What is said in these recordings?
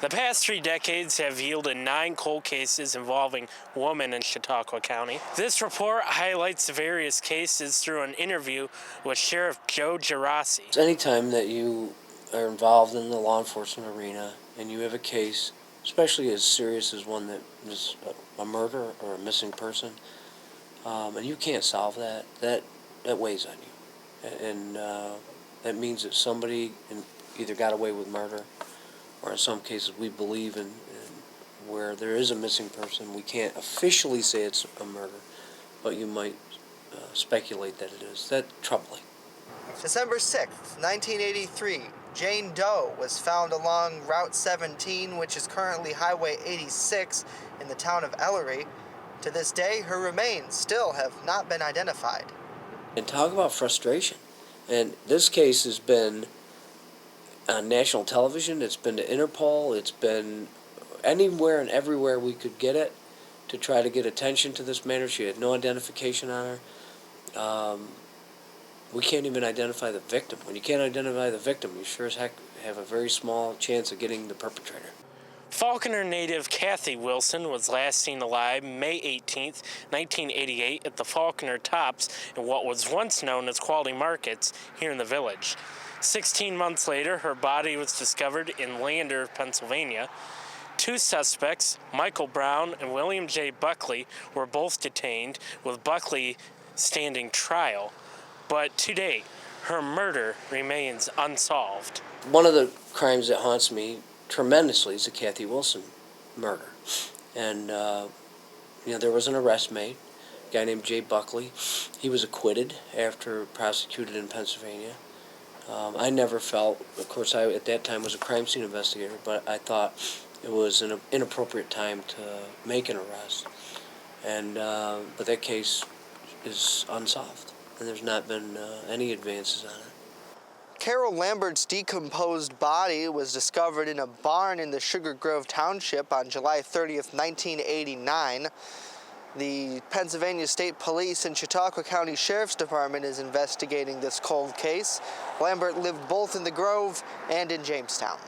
The past 3 decades have yielded 9 cold cases involving women in Chautauqua County. This report highlights the various cases through an interview with Sheriff Joe Gerasi. Anytime that you are involved in the law enforcement arena and you have a case, especially as serious as one that is a murder or a missing person, and you can't solve that, that weighs on you. And that means that somebody either got away with murder, or in some cases we believe in where there is a missing person. We can't officially say it's a murder, but you might speculate that it is. That's troubling. December 6th, 1983, Jane Doe was found along Route 17, which is currently Highway 86 in the town of Ellery. To this day, her remains still have not been identified. And talk about frustration. And this case has been on national television, it's been to Interpol, it's been anywhere and everywhere we could get it to try to get attention to this matter. She had no identification on her. We can't even identify the victim. When you can't identify the victim, you sure as heck have a very small chance of getting the perpetrator. Falconer native Kathy Wilson was last seen alive May 18th, 1988 at the Falconer Tops in what was once known as Quality Markets here in the village. 16 months later, her body was discovered in Lambert, Pennsylvania. 2 suspects, Michael Brown and William J. Buckley, were both detained, with Buckley standing trial. But to date, her murder remains unsolved. One of the crimes that haunts me tremendously is the Kathy Wilson murder. And, there was an arrest made, a guy named Jay Buckley. He was acquitted after prosecuted in Pennsylvania. I never felt, of course, I at that time was a crime scene investigator, but I thought it was an inappropriate time to make an arrest. And but that case is unsolved, and there's not been any advances on it. Carol Lambert's decomposed body was discovered in a barn in the Sugar Grove Township on July 30th, 1989. The Pennsylvania State Police and Chautauqua County Sheriff's Department is investigating this cold case. Lambert lived both in the Grove and in Jamestown.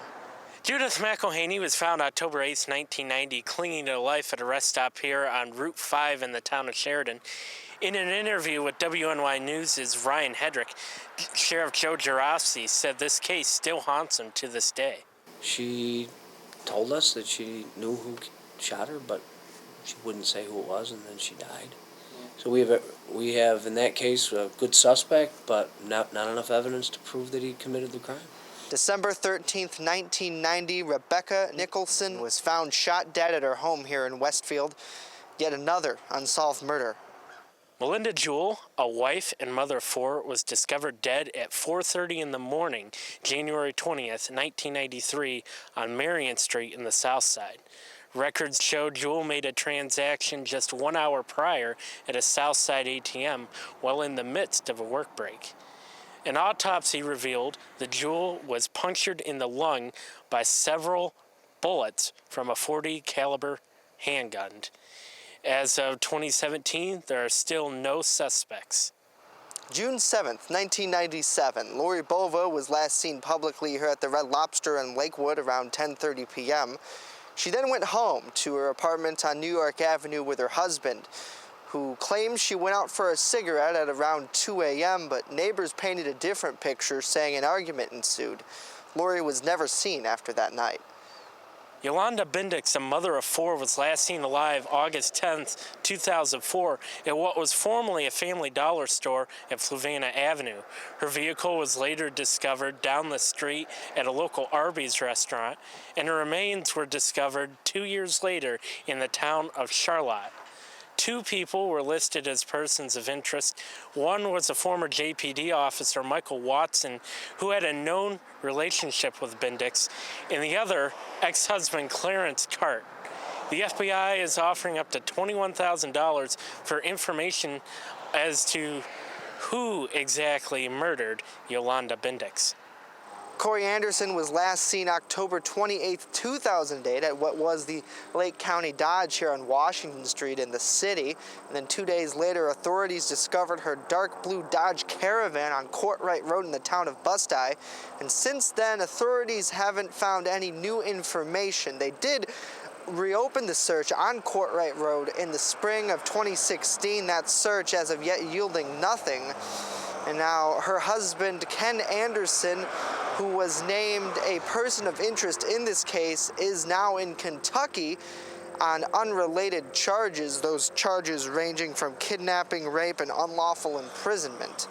Judith McElhaney was found October 8, 1990, clinging to life at a rest stop here on Route 5 in the town of Sheridan. In an interview with WNY News' Ryan Hedrick, Sheriff Joe Gerasi said this case still haunts him to this day. She told us that she knew who shot her, but she wouldn't say who it was, and then she died. So we have in that case a good suspect, but not enough evidence to prove that he committed the crime. December 13th, 1990, Rebecca Nicholson was found shot dead at her home here in Westfield. Yet another unsolved murder. Melinda Jewell, a wife and mother of 4, was discovered dead at 4:30 in the morning, January 20th, 1993, on Marion Street in the South Side. Records show Jewell made a transaction just 1 hour prior at a South Side ATM while in the midst of a work break. An autopsy revealed that Jewell was punctured in the lung by several bullets from a .40 caliber handgun. As of 2017, there are still no suspects. June 7th, 1997, Lori Bova was last seen publicly here at the Red Lobster in Lakewood around 10:30 p.m. She then went home to her apartment on New York Avenue with her husband, who claims she went out for a cigarette at around 2 a.m., but neighbors painted a different picture, saying an argument ensued. Lori was never seen after that night. Yolanda Bendix, a mother of 4, was last seen alive August 10, 2004, at what was formerly a Family Dollar store at Fluvanna Avenue. Her vehicle was later discovered down the street at a local Arby's restaurant, and her remains were discovered 2 years later in the town of Charlotte. 2 people were listed as persons of interest. One was a former JPD officer, Michael Watson, who had a known relationship with Bendix, and the other, ex-husband Clarence Cart. The FBI is offering up to $21,000 for information as to who exactly murdered Yolanda Bendix. Cory Anderson was last seen October 28, 2008 at what was the Lake County Dodge here on Washington Street in the city. And then 2 days later, authorities discovered her dark blue Dodge Caravan on Courtright Road in the town of Busti. And since then, authorities haven't found any new information. They did reopen the search on Courtright Road in the spring of 2016. That search as of yet yielding nothing. And now her husband, Ken Anderson, who was named a person of interest in this case, is now in Kentucky on unrelated charges, those charges ranging from kidnapping, rape, and unlawful imprisonment.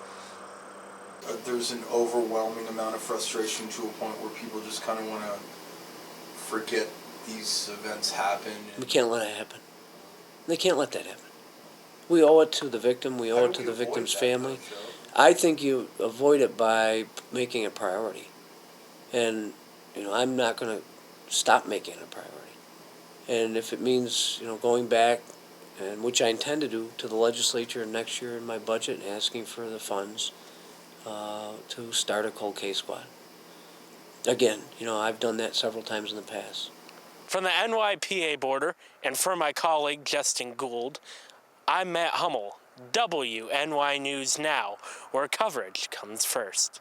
There's an overwhelming amount of frustration to a point where people just kind of want to forget these events happen. We can't let it happen. They can't let that happen. We owe it to the victim. We owe it to the victim's family. I think you avoid it by making it a priority. And, I'm not going to stop making it a priority. And if it means, going back, and which I intend to do, to the legislature next year in my budget and asking for the funds to start a cold case squad. Again, I've done that several times in the past. From the NYPA border, and for my colleague Justin Gould, I'm Matt Hummel, WNY News Now, where coverage comes first.